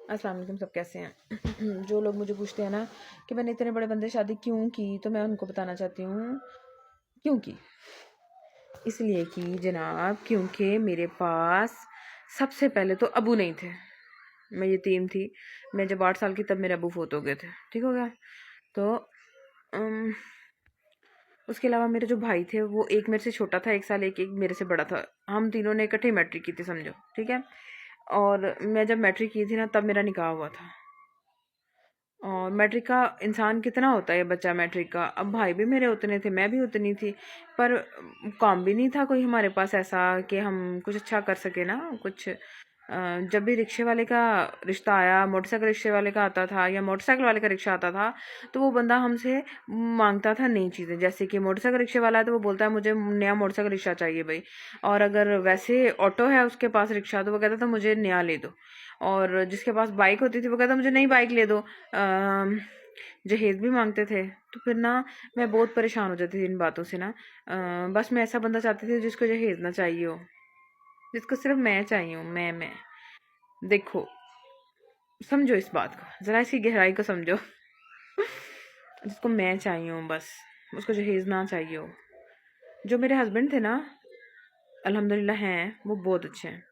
अस्सलाम वालेकुम, सब कैसे हैं? जो लोग मुझे पूछते हैं ना कि मैंने इतने बड़े बंदे से शादी क्यों की, तो मैं उनको बताना चाहती हूँ क्यों की। इसलिए कि जनाब, क्योंकि मेरे पास सबसे पहले तो अबू नहीं थे। मैं यतीम थी। मैं जब 8 साल की तब मेरे अबू फोत हो गए थे। ठीक हो गया। तो अम, उसके अलावा मेरे जो भाई थे वो एक मेरे से छोटा था 1 साल, एक एक मेरे से बड़ा था। हम तीनों ने इकट्ठे मैट्रिक की थी, समझो। ठीक है। और मैं जब मैट्रिक की थी ना, तब मेरा निकाह हुआ था। और मैट्रिक का इंसान कितना होता है, बच्चा मैट्रिक का। अब भाई भी मेरे उतने थे, मैं भी उतनी थी, पर काम भी नहीं था कोई हमारे पास ऐसा कि हम कुछ अच्छा कर सके ना कुछ। जब भी रिक्शे वाले का रिश्ता आया, मोटरसाइकिल रिक्शे वाले का आता था या मोटरसाइकिल वाले का रिक्शा आता था, तो वो बंदा हमसे मांगता था नई चीज़ें। जैसे कि मोटरसाइकिल रिक्शे वाला है तो वो बोलता है मुझे नया मोटरसाइकिल रिक्शा चाहिए भाई। और अगर वैसे ऑटो है उसके पास रिक्शा, तो वो कहता था मुझे नया ले दो। और जिसके पास बाइक होती थी वो कहता मुझे नई बाइक ले दो। जहेज भी मांगते थे। तो फिर ना मैं बहुत परेशान हो जाती थी इन बातों से ना। बस मैं ऐसा बंदा चाहती थी जिसको जहेज ना चाहिए हो, जिसको सिर्फ मैं चाहिए हूँ। मैं देखो, समझो इस बात को, जरा इसकी गहराई को समझो। जिसको मैं चाहिए हूँ बस, उसको जहेज ना चाहिए हो। जो मेरे हस्बैंड थे ना, अल्हम्दुलिल्लाह हैं, वो बहुत अच्छे हैं।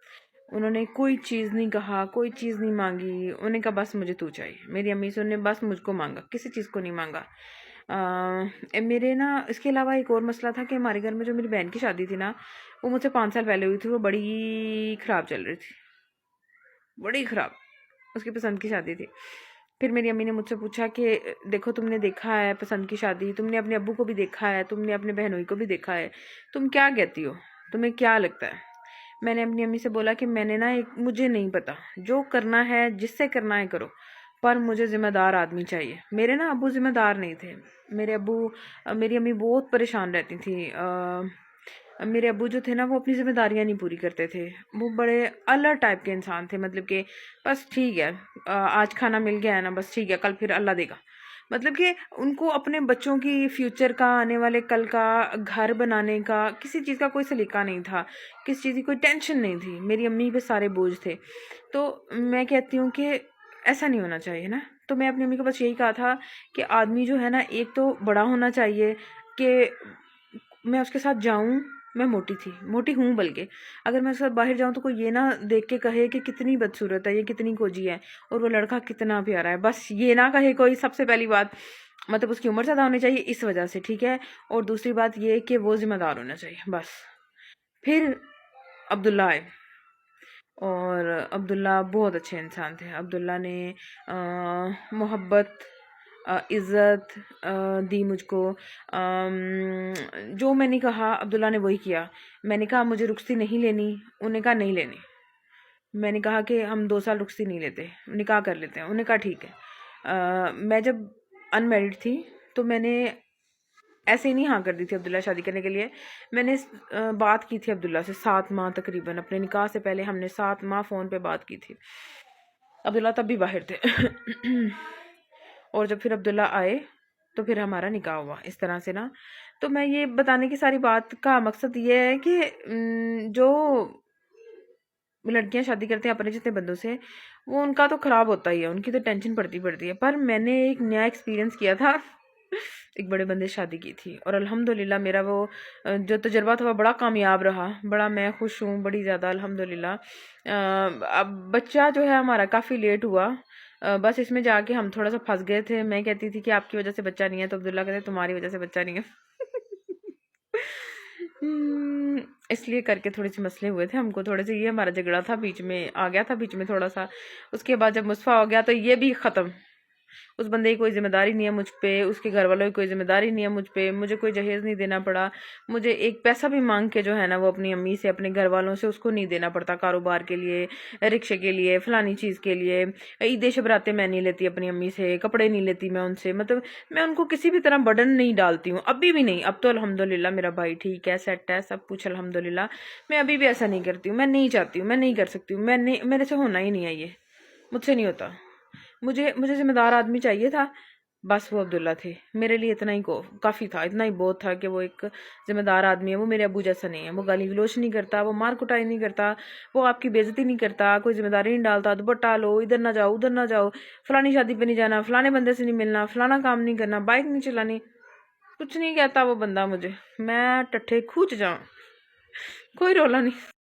उन्होंने कोई चीज़ नहीं कहा, कोई चीज़ नहीं मांगी। उन्होंने कहा बस मुझे तू चाहिए। मेरी अम्मी से उन्होंने बस मुझको मांगा, किसी चीज़ को नहीं मांगा। मेरे ना इसके अलावा एक और मसला था कि हमारे घर में जो मेरी बहन की शादी थी ना, वो मुझसे 5 साल पहले हुई थी। वो बड़ी ख़राब चल रही थी, बड़ी ख़राब। उसकी पसंद की शादी थी। फिर मेरी अम्मी ने मुझसे पूछा कि देखो, तुमने देखा है पसंद की शादी, तुमने अपने अब्बू को भी देखा है, तुमने अपने बहनोई को भी देखा है, तुम क्या कहती हो, तुम्हें क्या लगता है? मैंने अपनी अम्मी से बोला कि मैंने ना एक मुझे नहीं पता, जो करना है जिससे करना है करो, पर मुझे ज़िम्मेदार आदमी चाहिए। मेरे ना अब्बू ज़िम्मेदार नहीं थे। मेरे अब्बू मेरी अम्मी बहुत परेशान रहती थी। मेरे अब्बू जो थे ना, वो अपनी ज़िम्मेदारियाँ नहीं पूरी करते थे। वो बड़े अलग टाइप के इंसान थे। मतलब कि बस ठीक है, आज खाना मिल गया है ना, बस ठीक है, कल फिर अल्लाह देगा। मतलब कि उनको अपने बच्चों की फ्यूचर का, आने वाले कल का, घर बनाने का, किसी चीज़ का कोई सलीका नहीं था, किसी चीज़ की कोई टेंशन नहीं थी। मेरी अम्मी पे सारे बोझ थे। तो मैं कहती हूँ कि ऐसा नहीं होना चाहिए ना। तो मैं अपनी अम्मी को बस यही कहा था कि आदमी जो है ना, एक तो बड़ा होना चाहिए कि मैं उसके साथ जाऊं। मैं मोटी थी, मोटी हूँ बल्कि। अगर मैं उसके साथ बाहर जाऊं तो कोई ये ना देख के कहे कि कितनी बदसूरत है, ये कितनी खोजी है, और वो लड़का कितना प्यारा है। बस ये ना कहे कोई, सबसे पहली बात। मतलब उसकी उम्र ज़्यादा होनी चाहिए इस वजह से, ठीक है। और दूसरी बात ये कि वो ज़िम्मेदार होना चाहिए, बस। फिर अब्दुल्ला आए। और अब्दुल्ला बहुत अच्छे इंसान थे। अब्दुल्ला ने मोहब्बत, इज़्ज़त दी मुझको। जो मैंने कहा अब्दुल्ला ने वही किया। मैंने कहा मुझे रुखसती नहीं लेनी, उन्होंने कहा नहीं लेनी। मैंने कहा कि हम 2 साल रुखसती नहीं लेते, निकाह कर लेते हैं। उन्होंने कहा ठीक है। मैं जब अनमेरिड थी तो मैंने ऐसे ही नहीं हाँ कर दी थी अब्दुल्ला शादी करने के लिए। मैंने बात की थी अब्दुल्ला से 7 माह तकरीबन। अपने निकाह से पहले हमने 7 माह फ़ोन पे बात की थी। अब्दुल्ला तब भी बाहर थे। और जब फिर अब्दुल्ला आए तो फिर हमारा निकाह हुआ इस तरह से ना। तो मैं ये बताने की सारी बात का मकसद ये है कि जो लड़कियां शादी करते हैं अपने जितने बंदों से, वो उनका तो ख़राब होता ही है, उनकी तो टेंशन पड़ती पड़ती है। पर मैंने एक नया एक्सपीरियंस किया था। एक बड़े बंदे से शादी की थी और अल्हम्दुलिल्लाह मेरा वो जो तजुर्बा था वो बड़ा कामयाब रहा। बड़ा मैं खुश हूँ, बड़ी ज़्यादा अल्हम्दुलिल्लाह। अब बच्चा जो है हमारा काफ़ी लेट हुआ। बस इसमें जाके हम थोड़ा सा फंस गए थे। मैं कहती थी कि आपकी वजह से बच्चा नहीं है, तो अब्दुल्ला कहते तुम्हारी वजह से बच्चा नहीं है। इसलिए करके थोड़े से मसले हुए थे हमको, थोड़े से ये हमारा झगड़ा था, बीच में आ गया था बीच में थोड़ा सा। उसके बाद जब मुस्तफ़ा हो गया तो ये भी ख़त्म। उस बंदे की कोई ज़िम्मेदारी नहीं है मुझ पे, उसके घर वालों की कोई ज़िम्मेदारी नहीं है मुझ पे, मुझे कोई जहेज़ नहीं देना पड़ा। मुझे एक पैसा भी मांग के जो है ना, वो अपनी अम्मी से, अपने घर वालों से, उसको नहीं देना पड़ता। कारोबार के लिए, रिक्शे के लिए, फ़लानी चीज़ के लिए, ईदें शबरातें मैं नहीं लेती अपनी अम्मी से, कपड़े नहीं लेती मैं उनसे। मतलब मैं उनको किसी भी तरह बर्डन नहीं डालती हूँ, अभी भी नहीं। अब तो अल्हम्दुलिल्लाह मेरा भाई ठीक है, सेट है, सब कुछ अल्हम्दुलिल्लाह। मैं अभी भी ऐसा नहीं करती हूँ, मैं नहीं चाहती हूँ, मैं नहीं कर सकती हूँ, मैं नहीं, मेरे से होना ही नहीं है ये, मुझसे नहीं होता। मुझे मुझे ज़िम्मेदार आदमी चाहिए था। बस वो अब्दुल्ला थे। मेरे लिए इतना ही काफ़ी था, इतना ही बहुत था कि वो एक ज़िम्मेदार आदमी है। वो मेरे अब्बू जैसा नहीं है, वो गाली गलोच नहीं करता, वो मार कुटाई नहीं करता, वो आपकी बेइज्जती नहीं करता, कोई जिम्मेदारी नहीं डालता, दुपट्टा लो, इधर ना जाओ उधर ना जाओ, फलानी शादी पे नहीं जाना, फलाने बंदे से नहीं मिलना, फलाना काम नहीं करना, बाइक नहीं चलानी, कुछ नहीं कहता वो बंदा मुझे। मैं टट्ठे खूच जाऊँ, कोई रोला नहीं।